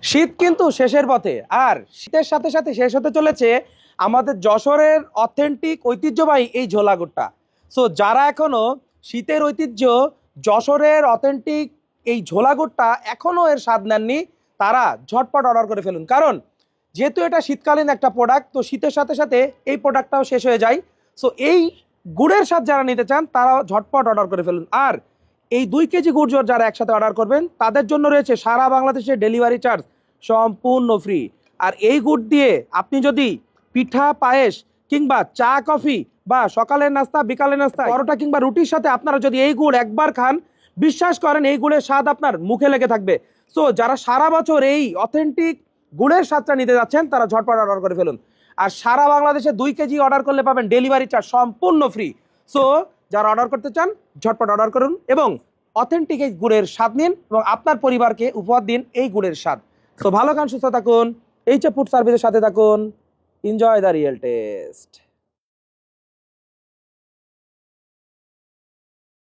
শীত কিন্তু শেষের পথে, আর শীতের সাথে সাথে শেষ হতে চলেছে আমাদের যশোরের অথেন্টিক ঐতিহ্যবাহী এই ঝোলা গুড়টা। সো যারা এখনো শীতের ঐতিহ্য যশোরের অথেন্টিক এই ঝোলা গুড়টা এখনো এর স্বাদ নেননি, তারা ঝটপট অর্ডার করে ফেলুন। কারণ যেহেতু এটা শীতকালীন একটা প্রোডাক্ট, তো শীতের সাথে সাথে এই প্রোডাক্টটাও শেষ হয়ে যায়। সো এই গুড়ের স্বাদ যারা নিতে চান তারা ঝটপট অর্ডার করে ফেলুন। আর এই 2 কেজি গুড় যারা একসাথে অর্ডার করবেন তাদের জন্য রয়েছে সারা বাংলাদেশে ডেলিভারি চার্জ সম্পূর্ণ ফ্রি। আর এই গুড় দিয়ে আপনি যদি পিঠা, পায়েস কিংবা চা, কফি বা সকালের নাস্তা, বিকালের নাস্তা, পরোটা কিংবা রুটির সাথে আপনারা যদি এই গুড় একবার খান, বিশ্বাস করেন এই গুড়ের স্বাদ আপনার মুখে লেগে থাকবে। সো যারা সারা বছর এই অথেন্টিক গুড়ের স্বাদটা নিতে যাচ্ছেন তারা ঝটপট অর্ডার করে ফেলুন। আর সারা বাংলাদেশে 2 কেজি অর্ডার করলে পাবেন ডেলিভারি চার্জ সম্পূর্ণ ফ্রি। সো যারা অর্ডার করতে চান ঝটপট অর্ডার করুন এবং অথেন্টিক এই গুড়ের স্বাদ নিন এবং আপনার পরিবারকে উপহার দিন এই গুড়ের স্বাদ। তো ভালো খান, সুস্থ থাকুন, এইচ ফুড সার্ভিসের সাথে থাকুন। Enjoy the real test.